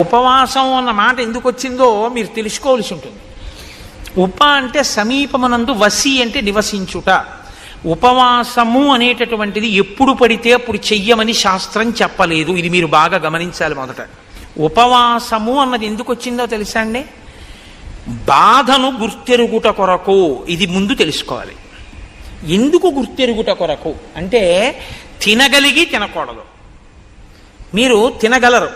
ఉపవాసం అన్న మాట ఎందుకు వచ్చిందో మీరు తెలుసుకోవాల్సి ఉంటుంది. ఉప అంటే సమీపమునందు, వసి అంటే నివసించుట. ఉపవాసము అనేటటువంటిది ఎప్పుడు పడితే అప్పుడు చెయ్యమని శాస్త్రం చెప్పలేదు. ఇది మీరు బాగా గమనించాలి. మొదట ఉపవాసము అన్నది ఎందుకు వచ్చిందో తెలుసా అండి? బాధను గుర్తెరుగుట కొరకు. ఇది ముందు తెలుసుకోవాలి. ఎందుకు గుర్తెరుగుట కొరకు అంటే తినగలిగి తినకూడదు. మీరు తినగలరు,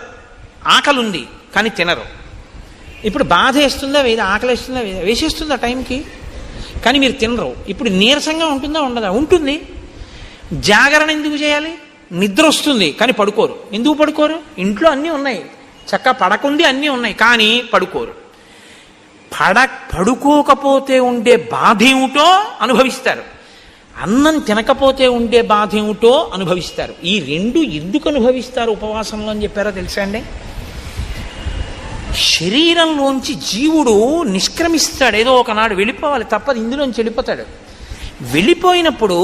ఆకలి ఉంది కానీ తినరు. ఇప్పుడు బాధ వేస్తుందా వేద, ఆకలి వేస్తుందా వేద, వేసేస్తుందా టైంకి, కానీ మీరు తినరు. ఇప్పుడు నీరసంగా ఉంటుందా ఉండదా? ఉంటుంది. జాగరణ ఎందుకు చేయాలి? నిద్ర వస్తుంది కానీ పడుకోరు. ఎందుకు పడుకోరు? ఇంట్లో అన్నీ ఉన్నాయి, చక్కగా పడకుంది అన్నీ ఉన్నాయి, కానీ పడుకోరు. పడుకోకపోతే ఉండే బాధ ఏమిటో అనుభవిస్తారు, అన్నం తినకపోతే ఉండే బాధ ఏమిటో అనుభవిస్తారు. ఈ రెండు ఎందుకు అనుభవిస్తారు ఉపవాసంలో అని చెప్పారో తెలుసా అండి? శరీరంలోంచి జీవుడు నిష్క్రమిస్తాడు, ఏదో ఒకనాడు వెళ్ళిపోవాలి, తప్పదు, ఇందులోంచి వెళ్ళిపోతాడు. వెళ్ళిపోయినప్పుడు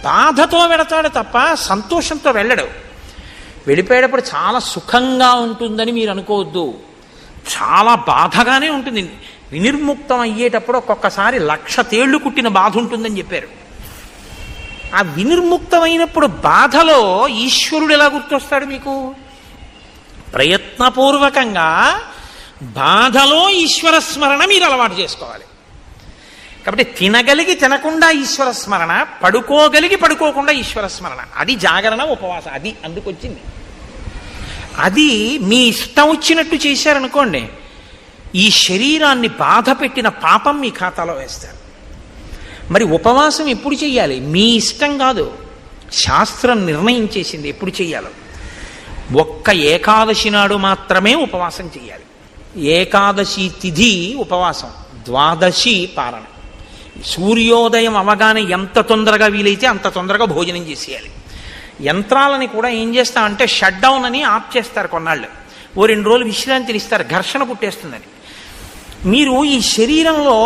బాధతో వెళతాడు తప్ప సంతోషంతో వెళ్ళడు. వెళ్ళిపోయేటప్పుడు చాలా సుఖంగా ఉంటుందని మీరు అనుకోవద్దు, చాలా బాధగానే ఉంటుంది. వినిర్ముక్తం అయ్యేటప్పుడు ఒక్కొక్కసారి 1,00,000 తేళ్లు కుట్టిన బాధ ఉంటుందని చెప్పారు. ఆ వినిర్ముక్తమైనప్పుడు బాధలో ఈశ్వరుడు ఎలా గుర్తొస్తాడు మీకు? ప్రయత్నపూర్వకంగా బాధలో ఈశ్వర స్మరణ మీరు అలవాటు చేసుకోవాలి. కాబట్టి తినగలిగి తినకుండా ఈశ్వర స్మరణ, పడుకోగలిగి పడుకోకుండా ఈశ్వర స్మరణ, అది జాగరణ, ఉపవాసం. అది అందుకొచ్చింది. అది మీ ఇష్టం వచ్చినట్టు చేశారనుకోండి, ఈ శరీరాన్ని బాధ పెట్టిన పాపం మీ ఖాతాలో వేస్తారు. మరి ఉపవాసం ఎప్పుడు చెయ్యాలి? మీ ఇష్టం కాదు, శాస్త్రం నిర్ణయం చేసింది ఎప్పుడు చెయ్యాలో. ఒక్క ఏకాదశి నాడు మాత్రమే ఉపవాసం చెయ్యాలి. ఏకాదశి తిథి ఉపవాసం, ద్వాదశి పారణ. సూర్యోదయం అవగానే ఎంత తొందరగా వీలైతే అంత తొందరగా భోజనం చేసేయాలి. యంత్రాలని కూడా ఏం చేస్తామంటే షట్ డౌన్ అని ఆఫ్ చేస్తారు కొన్నాళ్ళు, ఓ 2 రోజులు విశ్రాంతిని ఇస్తారు, ఘర్షణ పుట్టేస్తుందని. మీరు ఈ శరీరంలో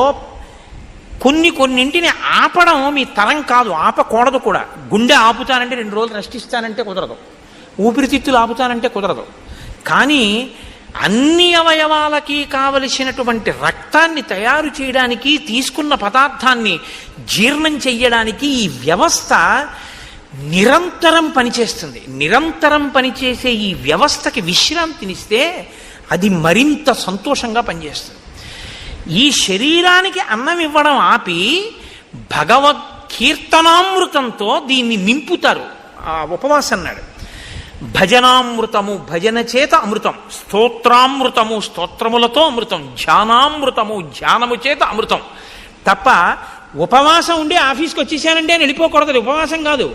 కొన్నింటిని ఆపడం మీ తరం కాదు, ఆపకూడదు కూడా. గుండె ఆపుతానంటే 2 రోజులు రెస్ట్ ఇస్తానంటే కుదరదు, ఊపిరితిత్తులు ఆపుతానంటే కుదరదు. కానీ అన్ని అవయవాలకి కావలసినటువంటి రక్తాన్ని తయారు చేయడానికి, తీసుకున్న పదార్థాన్ని జీర్ణం చెయ్యడానికి ఈ వ్యవస్థ నిరంతరం పనిచేస్తుంది. నిరంతరం పనిచేసే ఈ వ్యవస్థకి విశ్రాంతినిస్తే అది మరింత సంతోషంగా పనిచేస్తుంది. ఈ శరీరానికి అన్నం ఇవ్వడం ఆపి భగవద్ కీర్తనామృతంతో దీన్ని నింపుతారు. ఆ ఉపవాసం అన్నాడు. భజనామృతము, భజన చేత అమృతం, స్తోత్రామృతము, స్తోత్రములతో అమృతం, ధ్యానామృతము, ధ్యానము చేత అమృతం. తప్ప ఉపవాసం ఉండి ఆఫీస్కి వచ్చేసానండి అని వెళ్ళిపోకూడదు. ఉపవాసం కాదు.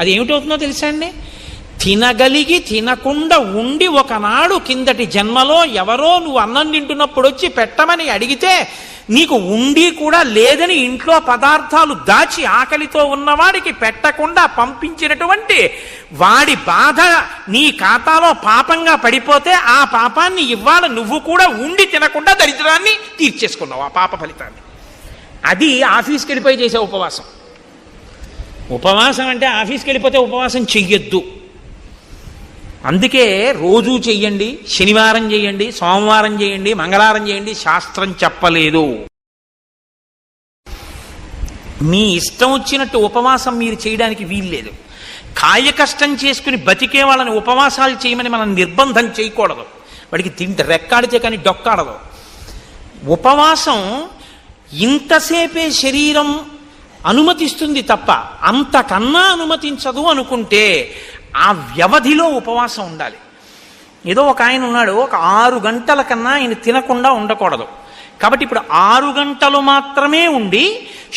అది ఏమిటవుతుందో తెలుసా అండి? తినగలిగి తినకుండా ఉండి ఒకనాడు కిందటి జన్మలో ఎవరో నువ్వు అన్నం తింటున్నప్పుడు వచ్చి పెట్టమని అడిగితే నీకు ఉండి కూడా లేదని ఇంట్లో పదార్థాలు దాచి ఆకలితో ఉన్నవాడికి పెట్టకుండా పంపించినటువంటి వాడి బాధ నీ ఖాతాలో పాపంగా పడిపోతే ఆ పాపాన్ని ఇవాళ నువ్వు కూడా ఉండి తినకుండా దరిద్రాన్ని తీర్చేసుకున్నావు, ఆ పాప ఫలితాన్ని. అది ఆఫీస్కి వెళ్ళిపోయి చేసే ఉపవాసం. ఉపవాసం అంటే ఆఫీస్కి వెళ్ళిపోతే ఉపవాసం చెయ్యొద్దు. అందుకే రోజూ చెయ్యండి, శనివారం చేయండి, సోమవారం చేయండి, మంగళవారం చేయండి, శాస్త్రం చెప్పలేదు. మీ ఇష్టం వచ్చినట్టు ఉపవాసం మీరు చేయడానికి వీల్లేదు. కాయ కష్టం చేసుకుని బతికే వాళ్ళని ఉపవాసాలు చేయమని మనం నిర్బంధం చేయకూడదు. వాడికి రెక్కాడితే కానీ డొక్కాడదు. ఉపవాసం ఇంతసేపే శరీరం అనుమతిస్తుంది తప్ప అంతకన్నా అనుమతించదు అనుకుంటే ఆ వ్యవధిలో ఉపవాసం ఉండాలి. ఏదో ఒక ఆయన ఉన్నాడు, ఒక 6 గంటల కన్నా ఆయన తినకుండా ఉండకూడదు. కాబట్టి ఇప్పుడు 6 గంటలు మాత్రమే ఉండి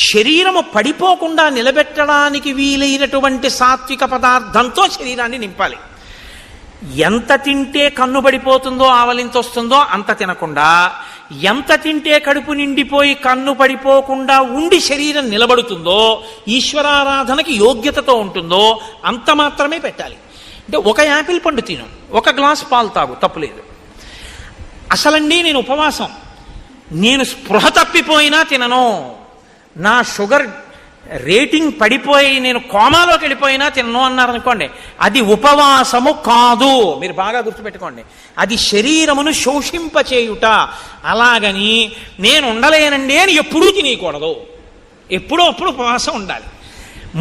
శరీరము పడిపోకుండా నిలబెట్టడానికి వీలైనటువంటి సాత్విక పదార్థంతో శరీరాన్ని నింపాలి. ఎంత తింటే కన్ను పడిపోతుందో, ఆవలింత వస్తుందో అంత తినకుండా, ఎంత తింటే కడుపు నిండిపోయి కన్ను పడిపోకుండా ఉండి శరీరం నిలబడుతుందో, ఈశ్వరారాధనకి యోగ్యతతో ఉంటుందో అంత మాత్రమే పెట్టాలి. అంటే ఒక యాపిల్ పండు తిను, ఒక గ్లాస్ పాలు తాగు, తప్పులేదు. అసలండి నేను ఉపవాసం, నేను స్పృహ తప్పిపోయినా తినను, నా షుగర్ రేటింగ్ పడిపోయి నేను కోమాలోకి వెళ్ళిపోయినా తిన్ను అన్నారనుకోండి, అది ఉపవాసము కాదు. మీరు బాగా గుర్తుపెట్టుకోండి, అది శరీరమును శోషింపచేయుట. అలాగని నేను ఉండలేనండి అని ఎప్పుడూ తినేయకూడదు. ఎప్పుడో అప్పుడు ఉపవాసం ఉండాలి.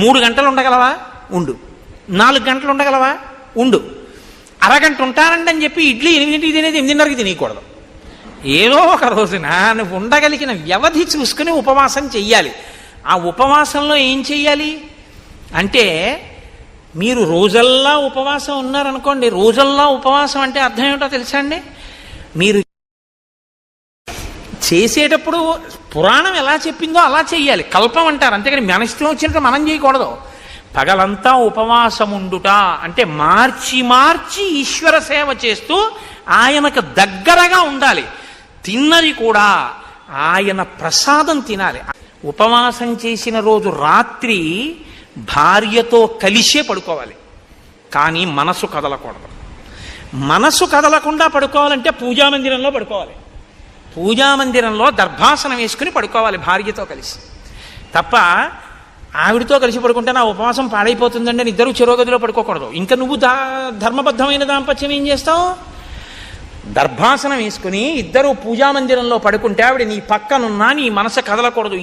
3 గంటలు ఉండగలవా? ఉండు. 4 గంటలు ఉండగలవా? ఉండు. అరగంట ఉంటానండి అని చెప్పి ఇడ్లీ 8ంటికి తినేది 8:30కి తినేయకూడదు. ఏదో ఒక రోజున నువ్వు ఉండగలిగిన వ్యవధి చూసుకుని ఉపవాసం చెయ్యాలి. ఆ ఉపవాసంలో ఏం చెయ్యాలి అంటే, మీరు రోజల్లా ఉపవాసం ఉన్నారనుకోండి, రోజల్లా ఉపవాసం అంటే అర్థం ఏమిటో తెలుసా అండి? మీరు చేసేటప్పుడు పురాణం ఎలా చెప్పిందో అలా చెయ్యాలి. కల్పం అంటారు, అంతేకాని మన ఇష్టం వచ్చినట్టు మనం చేయకూడదు. పగలంతా ఉపవాసం ఉండుట అంటే మార్చి మార్చి ఈశ్వర సేవ చేస్తూ ఆయనకు దగ్గరగా ఉండాలి. తిన్నది కూడా ఆయన ప్రసాదం తినాలి. ఉపవాసం చేసిన రోజు రాత్రి భార్యతో కలిసే పడుకోవాలి, కానీ మనసు కదలకూడదు. మనసు కదలకుండా పడుకోవాలంటే పూజామందిరంలో పడుకోవాలి. పూజామందిరంలో దర్భాసనం వేసుకుని పడుకోవాలి భార్యతో కలిసి. తప్ప ఆవిడతో కలిసి పడుకుంటే నా ఉపవాసం పాడైపోతుందండి అని ఇద్దరు చెరోగదిలో పడుకోకూడదు. ఇంకా నువ్వు ధర్మబద్ధమైన దాంపత్యం ఏం చేస్తావు? దర్భాసనం వేసుకుని ఇద్దరు పూజామందిరంలో పడుకుంటే ఆవిడ నీ పక్కనున్నా నీ మనసు కదలకూడదు.